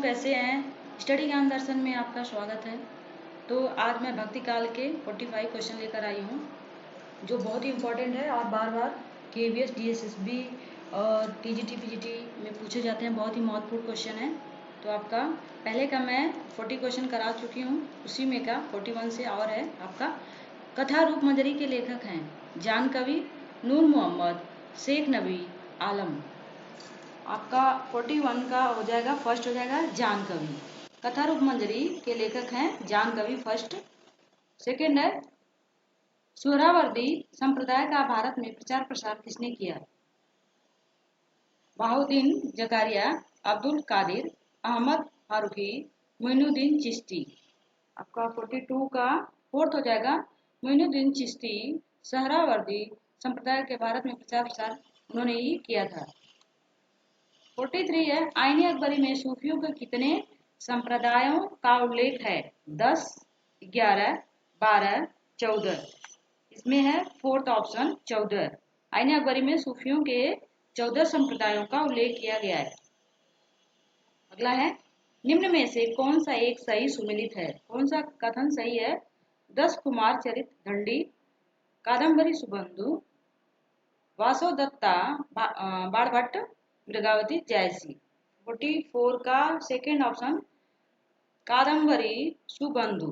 कैसे हैं? स्टडी ज्ञान दर्शन में आपका स्वागत है। तो आज मैं भक्ति काल के 45 क्वेश्चन लेकर आई हूँ जो बहुत ही इम्पोर्टेंट है और बार बार KVS DSSB और TGT PGT में पूछे जाते हैं। बहुत ही महत्वपूर्ण क्वेश्चन है। तो आपका पहले का मैं 40 क्वेश्चन करा चुकी हूँ, उसी में का 41 से और है। आपका कथा रूपमंजरी के लेखक हैं जान कवि, नूर मोहम्मद, शेख नबी आलम। आपका 41 का हो जाएगा, फर्स्ट हो जाएगा जान कवि। कथा रूपमंजरी के लेखक हैं जान कवि फर्स्ट। सेकंड है सुहरावर्दी संप्रदाय का भारत में प्रचार प्रसार किसने किया? बहाउद्दीन जकारिया, अब्दुल कादिर, अहमद फारूकी, मोइनुद्दीन चिश्ती। आपका 42 का फोर्थ हो जाएगा मोइनुद्दीन चिश्ती। सुहरावर्दी संप्रदाय के भारत में प्रचार प्रसार उन्होंने ही किया था। 43 है आईने अकबरी में सूफियों के कितने संप्रदायों का उल्लेख है? 10, 11, 12, 14। इसमें है फोर्थ ऑप्शन 14। आईने अकबरी में सूफियों के 14 संप्रदायों का उल्लेख किया गया है। अगला है निम्न में से कौन सा एक सही सुमेलित है? कौन सा कथन सही है? 10 कुमार चरित दंडी, कादम्बरी सुबंधु, वासोदत्ता बाणभट्ट, मृगावती जयसी। 44 का सेकेंड ऑप्शन कादम्बरी सुबंधु,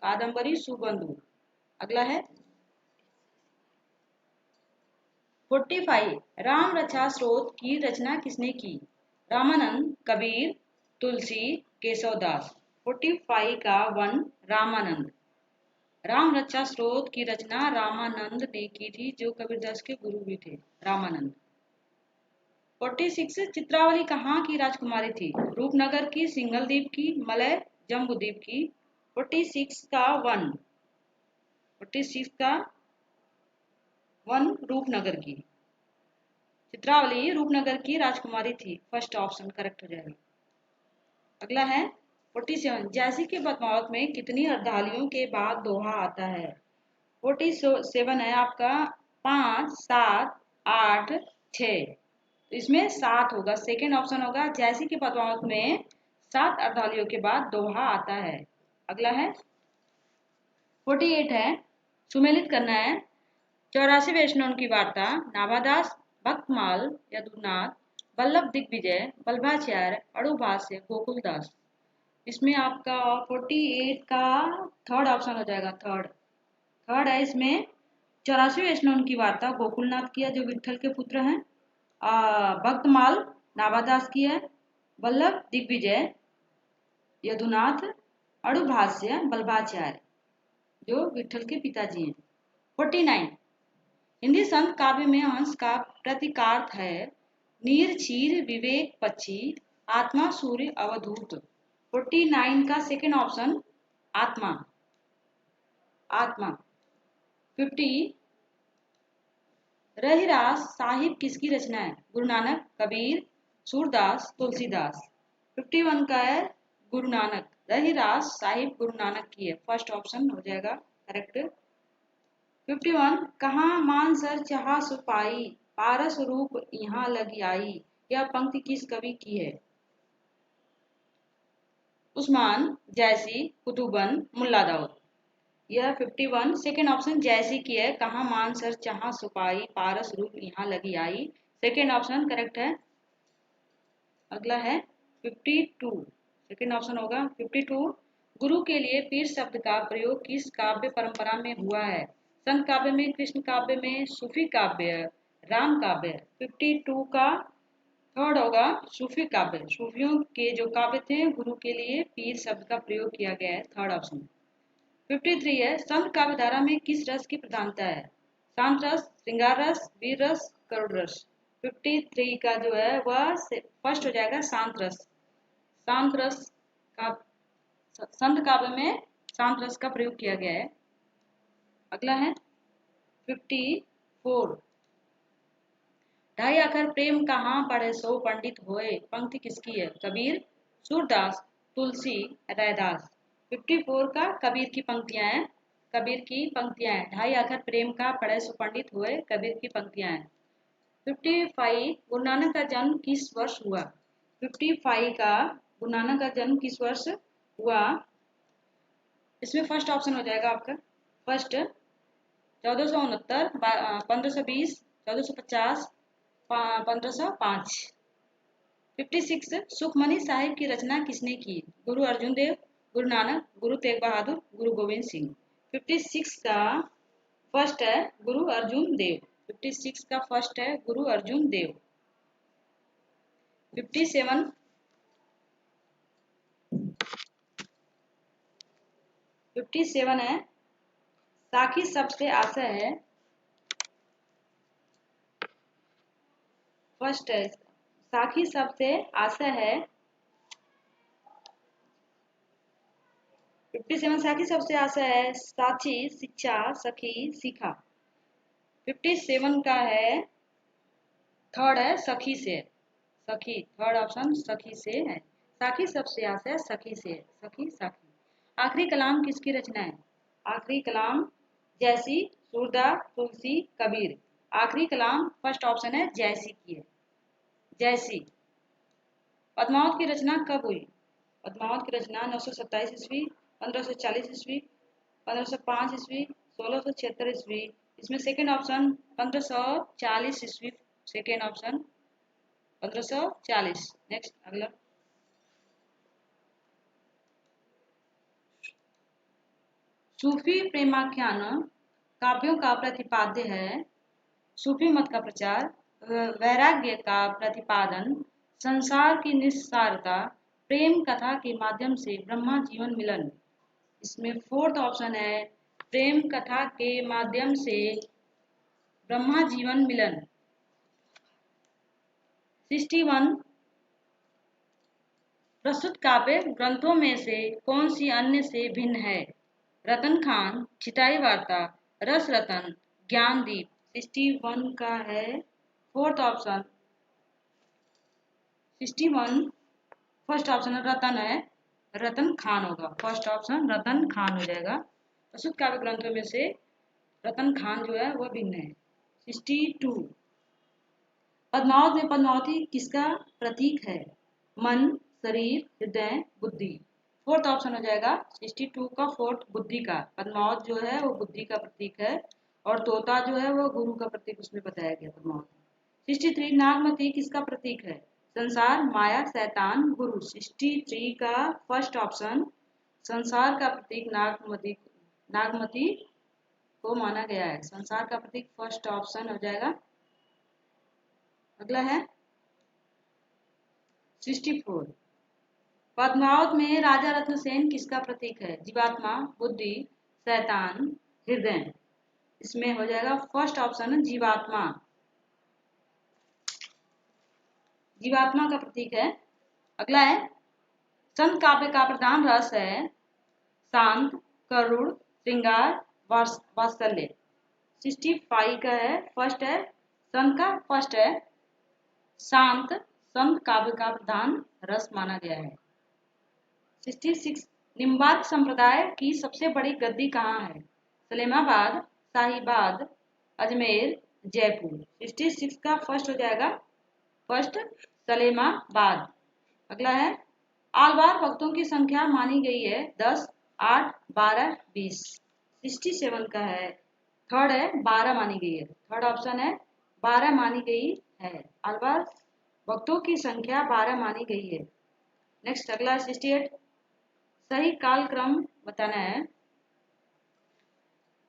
कादम्बरी सुबंधु। अगला है 45 राम रक्षा स्रोत की रचना किसने की? रामानंद, कबीर, तुलसी, केशवदास। 45 का 1 रामानंद। राम रक्षा स्रोत की रचना रामानंद ने की थी, जो कबीरदास के गुरु भी थे, रामानंद। 46 चित्रावली कहाँ की राजकुमारी थी? रूपनगर की, सिंघलदीप की, मलय जम्बूद्वीप की। 46 का 1 रूपनगर की। चित्रावली रूपनगर की राजकुमारी थी, फर्स्ट ऑप्शन करेक्ट हो जाएगा। अगला है 47 जैसी के बदमावत में कितनी अर्धालियों के बाद दोहा आता है? 47 है आपका 5, 7, 8, 6। इसमें 7 होगा, सेकेंड ऑप्शन होगा। जैसी के पदमावत में 7 अर्धालियों के बाद दोहा आता है। अगला है 48 है सुमेलित करना है 84 वैष्णव की वार्ता, नाभादास, भक्तमाल, यदुनाथ, वल्लभ दिग्विजय, वल्लभाचार्य, अड़ुभाष्य, गोकुलदास। इसमें आपका 48 का थर्ड ऑप्शन हो जाएगा। थर्ड है इसमें 84 वैष्णव की वार्ता गोकुलनाथ की है, जो विठल के पुत्र हैं। भक्तमाल नाभादास की है, वल्लभ दिग्विजय, यदुनाथ, अड़ुभाष्य, वल्लभाचार्य, जो विठल के पिताजी हैं। 49 हिंदी संत काव्य में हंस का प्रतीकार्थ है नीर, क्षीर, विवेक, पक्षी, आत्मा, सूर्य, अवधूत। 49 का सेकेंड ऑप्शन आत्मा। 50 रहीरास साहिब किसकी रचना है? गुरु नानक, कबीर, सूरदास, तुलसीदास। 51 का है गुरु नानक। रहीरास साहिब गुरु नानक की है, फर्स्ट ऑप्शन हो जाएगा करेक्ट। 51 कहाँ मानसर चाह सुपाई, पारस रूप यहाँ लगी आई। यह पंक्ति किस कवि की है? उस्मान, जैसी, कुतुबन, मुल्ला दाऊद। यह 51 सेकेंड ऑप्शन जैसी की है। कहाँ मानसर चाह सुपाई, पारस रूप यहाँ लगी आई। सेकेंड ऑप्शन करेक्ट है। अगला है 52 सेकेंड ऑप्शन होगा। 52 गुरु के लिए पीर शब्द का प्रयोग किस काव्य परंपरा में हुआ है? संत काव्य में, कृष्ण काव्य में, सूफी काव्य, राम काव्य। 52 का थर्ड होगा सूफी काव्य। सूफियों के जो काव्य थे, गुरु के लिए पीर शब्द का प्रयोग किया गया है, थर्ड ऑप्शन। 53 है संत काव्यधारा में किस रस की प्रधानता है? शांत रस, श्रृंगार रस, वीर रस, करुण रस। 53 का जो है वह फर्स्ट हो जाएगा शांत रस। शांत रस का संत काव्य में शांत रस का प्रयोग किया गया है। अगला है 54 ढाई आखर प्रेम कहाँ पढ़े सो पंडित होए। पंक्ति किसकी है? कबीर, सूरदास, तुलसी, रैदास। 54 का कबीर की पंक्तियां हैं। कबीर की पंक्तियां हैं। ढाई आखर प्रेम का पढ़े सो पंडित हुए, कबीर की पंक्तियां हैं। 55 गुरु नानक का जन्म किस वर्ष हुआ? 55 का गुरु नानक का जन्म किस वर्ष हुआ? इसमें फर्स्ट ऑप्शन हो जाएगा आपका फर्स्ट 1469, 1520, 1450, 1505। 56 सुखमनी साहिब की रचना किसने की? गुरु अर्जुन देव, गुरु नानक, गुरु तेग बहादुर, गुरु गोविंद सिंह। 56 का फर्स्ट है गुरु अर्जुन देव। 56 का फर्स्ट है गुरु अर्जुन देव। 57 है साखी शब्द से आशय है। फर्स्ट है साखी शब्द से आशय है। 57 साखी शब्द से आशय है साक्षी, शिक्षा, सखी, सीखा। 57 का है थर्ड है सखी से। सखी थर्ड ऑप्शन सखी से है। साखी शब्द से आशय सखी से, सखी साखी। आखिरी कलाम किसकी रचना है? आखिरी कलाम जैसी, सूरदास, तुलसी, कबीर। आखिरी कलाम फर्स्ट ऑप्शन है जैसी की है, जैसी। पद्मावत की रचना कब हुई? पद्मावत की रचना 927 ईस्वी, 1540 ईस्वी, 1505 ईस्वी, 1676 ईस्वी। इसमें सेकेंड ऑप्शन 1540 ईस्वी, सेकेंड ऑप्शन 1540। नेक्स्ट अगला सूफी प्रेमाख्यान काव्यों का प्रतिपाद्य है। सूफी मत का प्रचार, वैराग्य का प्रतिपादन, संसार की निस्सारता, प्रेम कथा के माध्यम से ब्रह्मा जीवन मिलन। इसमें फोर्थ ऑप्शन है प्रेम कथा के माध्यम से ब्रह्मा जीवन मिलन। 61 प्रस्तुत काव्य ग्रंथों में से कौन सी अन्य से भिन्न है? रतन खान, छिटाई वार्ता, रस रतन, ज्ञानदीप। 61 का है फोर्थ ऑप्शन 61 फर्स्ट ऑप्शन रतन है, रतन खान होगा। फर्स्ट ऑप्शन रतन खान हो जाएगा। प्रस्तुत काव्य ग्रंथों में से रतन खान जो है वह भिन्न है। 62 पद्मावत में पद्मावती किसका प्रतीक है? मन, शरीर, हृदय, बुद्धि। फोर्थ ऑप्शन हो जाएगा 62 का फोर्थ बुद्धि का। पद्मावत जो है वो बुद्धि का प्रतीक है और तोता जो है वो गुरु का प्रतीक उसमें बताया गया पद्मावत। 63 नागमती किसका प्रतीक है? संसार, माया, शैतान, गुरु। 63 का फर्स्ट ऑप्शन संसार का प्रतीक नागमती को माना गया है। संसार का प्रतीक फर्स्ट ऑप्शन हो जाएगा। अगला है 64 पद्मावत में राजा रत्नसेन किसका प्रतीक है? जीवात्मा, बुद्धि, शैतान, हृदय। इसमें हो जाएगा फर्स्ट ऑप्शन जीवात्मा। जीवात्मा का प्रतीक है। अगला है संत काव्य का प्रधान रस है शांत, करुण, श्रृंगार, वात्सल्य। 65 का है फर्स्ट है संत का फर्स्ट है शांत। संत काव्य का प्रधान रस माना गया है। 66 निम्बार्क संप्रदाय की सबसे बड़ी गद्दी कहाँ है? सलेमाबाद, शाहीबाद, अजमेर, जयपुर। 66 का फर्स्ट हो जाएगा फर्स्ट सलेमाबाद। अगला है आलवार भक्तों की संख्या मानी गई है 10, 8, 12, 20। 67 का है थर्ड है 12 मानी गई है। थर्ड ऑप्शन है 12 मानी गई है। आलवार भक्तों की संख्या 12 मानी गई है। नेक्स्ट अगला 68 सही कालक्रम बताना है।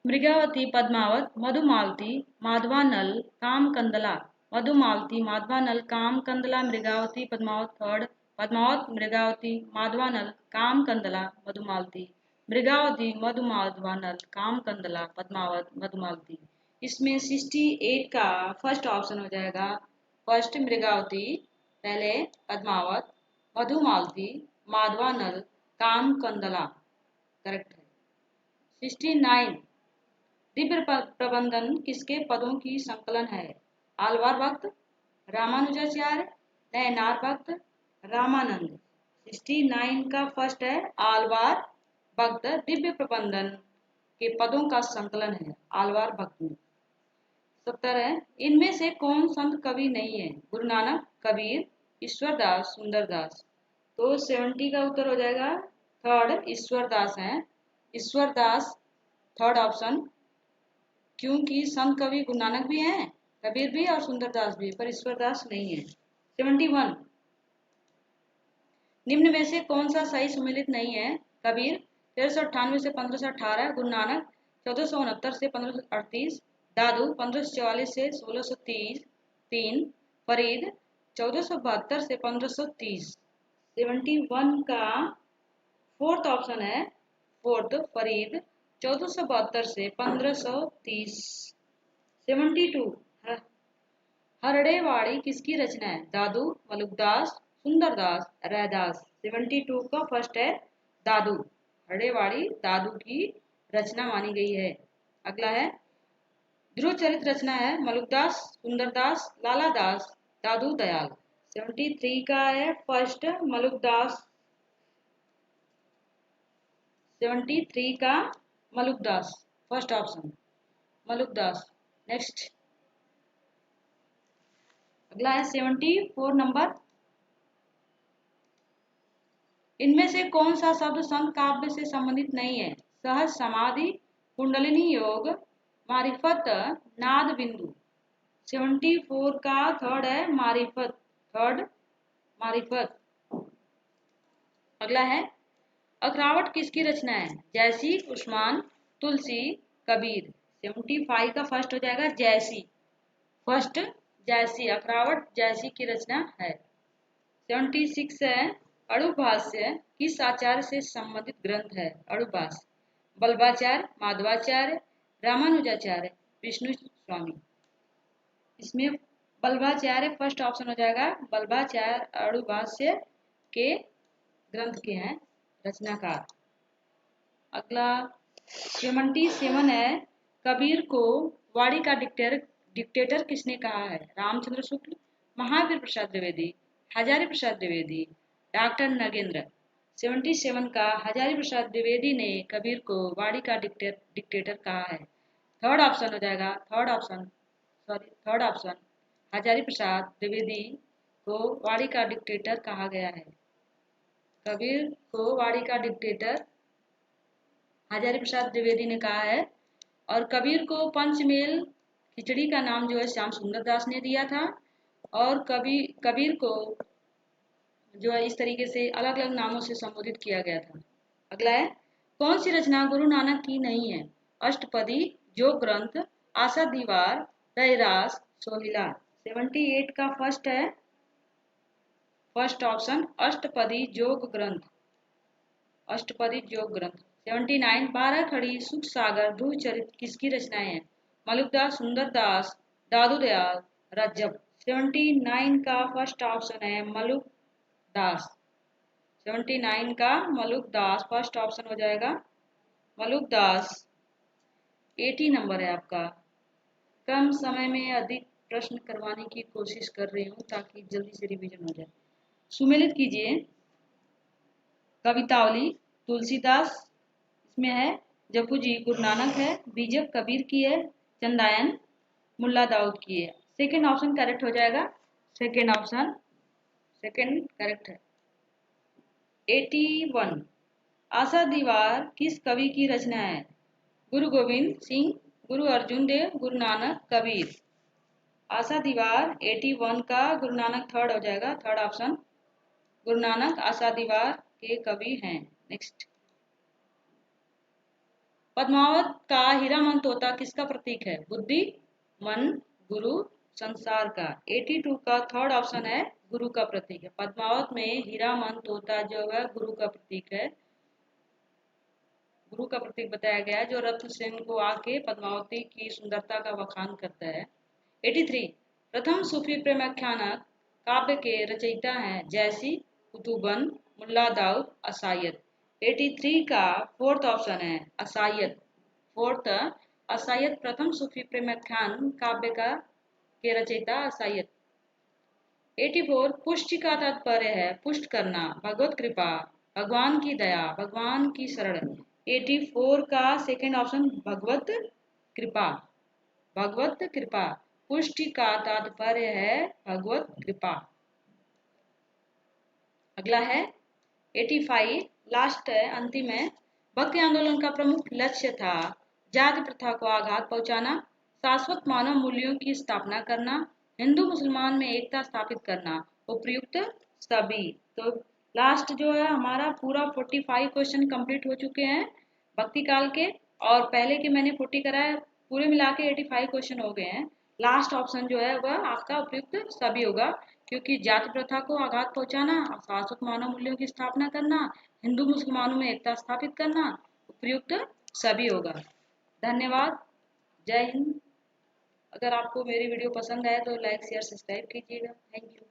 मृगावती, पद्मावत, मधुमालती, माधवानल, कामकंदला। मधुमालती, माधवानल, कामकंदला, मृगावती, पद्मावत थर्ड। पद्मावत, मृगावती, माधवानल, कामकंदला, मधुमालती। मृगावती, मधुमाधवानल, कामकंदला, पद्मावत, मधुमालती। इसमें 68 का फर्स्ट ऑप्शन हो जाएगा फर्स्ट मृगावती, पहले पद्मावत, मधुमालती, माधवानल, कामकंदला। करेक्ट है। 69 दिव्य प्रबंधन किसके पदों की संकलन है? आलवार भक्त, रामानुजाचार्य, नयनार भक्त, रामानंद। 69 का फर्स्ट है आलवार भक्त दिव्य प्रबंधन के पदों का संकलन है आलवार भक्त में। 70 है इनमें से कौन संत कवि नहीं है? गुरु नानक, कबीर, ईश्वरदास, सुंदरदास। तो 70 का उत्तर हो जाएगा थर्ड, ईश्वर दास है। ईश्वर दास थर्ड ऑप्शन, क्योंकि संत कवि गुरु नानक भी हैं, कबीर भी और सुंदरदास भी, पर ईश्वर दास नहीं है। 71, निम्न में से कौन सा सही सुमेलित नहीं है? कबीर 1398 से 1518, गुरु नानक 1469 से 1538, दादू 1544 से 1630, 3, फरीद 1472 से 1530। 71 का फोर्थ ऑप्शन है, फोर्थ फरीद 1472 से 1530। 72, हरड़ेवाड़ी किसकी रचना है? दादू, मलुकदास, सुंदरदास, रैदास। 72 का फर्स्ट है दादू, हरड़ेवाड़ी दादू की रचना मानी गई है। अगला है ध्रुव चरित्र रचना है मलुकदास, सुंदरदास, लाला दास, दादू दयाल। 73 का है फर्स्ट मलुकदास, 73 का Malukdas first option, Malukdas. Next अगला है 74 नंबर, इनमें से कौन सा शब्द संत काव्य से संबंधित नहीं है? सहज समाधि, कुंडलिनी योग, मारिफत, नाद बिंदु। 74 का थर्ड है मारिफत, थर्ड मारिफत। अगला है अखरावट किसकी रचना है? जैसी, उस्मान, तुलसी, कबीर। 75 का फर्स्ट हो जाएगा जैसी, फर्स्ट जैसी, अखरावट जैसी की रचना है। 76 है अणुभाष्य किस आचार्य से संबंधित ग्रंथ है? अणुभाष्य बल्बाचार्य, माधवाचार्य, रामानुजाचार्य, विष्णु स्वामी। इसमें बल्बाचार्य फर्स्ट ऑप्शन हो जाएगा, बल्बाचार्य अणुभाष्य के ग्रंथ के हैं रचनाकार। अगला 77 है कबीर को वाणी का डिक्टेटर किसने कहा है? रामचंद्र शुक्ल, महावीर प्रसाद द्विवेदी, हजारी प्रसाद द्विवेदी, डॉक्टर नगेंद्र। 77 का हजारी प्रसाद द्विवेदी ने कबीर को वाणी का डिक्टेटर कहा है। थर्ड ऑप्शन हो जाएगा, थर्ड ऑप्शन हजारी प्रसाद द्विवेदी को वाणी का डिक्टेटर कहा गया है। कबीर को वाणी का डिक्टेटर हजारी प्रसाद द्विवेदी ने कहा है। और कबीर को पंचमेल खिचड़ी का नाम जो है श्याम सुंदर दास ने दिया था। और कबीर को जो है इस तरीके से अलग अलग नामों से संबोधित किया गया था। अगला है कौन सी रचना गुरु नानक की नहीं है? अष्टपदी, योग ग्रंथ, आशा दीवार, रैरास, सोहिला। 78 का फर्स्ट है, फर्स्ट ऑप्शन अष्टपदी योग ग्रंथ, अष्टपदी योग ग्रंथ। 79 12 खड़ी, सुख सागर, ध्रुव चरित्र किसकी रचनाएं हैं? मलुकदास, सुंदरदास, दादू दयाल, रज्जब। 79 का फर्स्ट ऑप्शन है मलुक दास, 79 का मलुक दास फर्स्ट ऑप्शन हो जाएगा, मलुक दास। 80 नंबर है आपका। कम समय में अधिक प्रश्न करवाने की कोशिश कर रही हूँ ताकि जल्दी से रिवीजन हो जाए। सुमेलित कीजिए। कवितावली तुलसीदास इसमें है, जपू जी गुरु नानक है, बीजक कबीर की है, चंदायन मुल्ला दाऊद की है। सेकेंड ऑप्शन करेक्ट हो जाएगा, सेकेंड ऑप्शन सेकेंड करेक्ट है। 81 आशा दीवार किस कवि की रचना है? गुरु गोविंद सिंह, गुरु अर्जुन देव, गुरु नानक, कबीर। आशा दीवार 81 का गुरु नानक थर्ड हो जाएगा, थर्ड ऑप्शन गुरु नानक आशा दीवार के कवि हैं। नेक्स्ट पद्मावत का हीरामन तोता किसका प्रतीक है? बुद्धि, मन, गुरु, संसार का। 82 का थर्ड ऑप्शन है गुरु का प्रतीक है। पद्मावत में हीरामन तोता जो है गुरु का प्रतीक है, गुरु का प्रतीक बताया गया है, जो रत्न सेन को आके पद्मावती की सुंदरता का बखान करता है। 83 प्रथम सूफी प्रेमाख्यानक काव्य के रचयिता हैं जैसी, कुतुबन, मुल्ला दाऊद, असायद। 83 का फोर्थ ऑप्शन है असायद, फोर्थ असायद प्रथम सूफी प्रेमाख्यान काव्य का के रचयिता असायद। 84 पुष्टि का तात्पर्य है पुष्ट करना, भगवत कृपा, भगवान की दया, भगवान की शरण। 84 का सेकेंड ऑप्शन भगवत कृपा, भगवत कृपा, पुष्टि का तात्पर्य है भगवत कृपा। अगला है 85 लास्ट है, अंतिम है। भक्ति आंदोलन का प्रमुख लक्ष्य था जाति प्रथा को आघात पहुंचाना, शाश्वत मानव मूल्यों की स्थापना करना, हिंदू मुसलमान में एकता स्थापित करना, उपयुक्त सभी। तो लास्ट जो है हमारा पूरा 45 क्वेश्चन कंप्लीट हो चुके हैं भक्ति काल के, और पहले के मैंने 40 कराया, पूरे मिला के 85 क्वेश्चन हो गए हैं। लास्ट ऑप्शन जो है वह आपका उपयुक्त सभी होगा, क्योंकि जाति प्रथा को आघात पहुंचाना, शाश्वत मानव मूल्यों की स्थापना करना, हिंदू मुसलमानों में एकता स्थापित करना, उपयुक्त सभी होगा। धन्यवाद। जय हिंद। अगर आपको मेरी वीडियो पसंद आए तो लाइक शेयर सब्सक्राइब कीजिएगा। Thank you.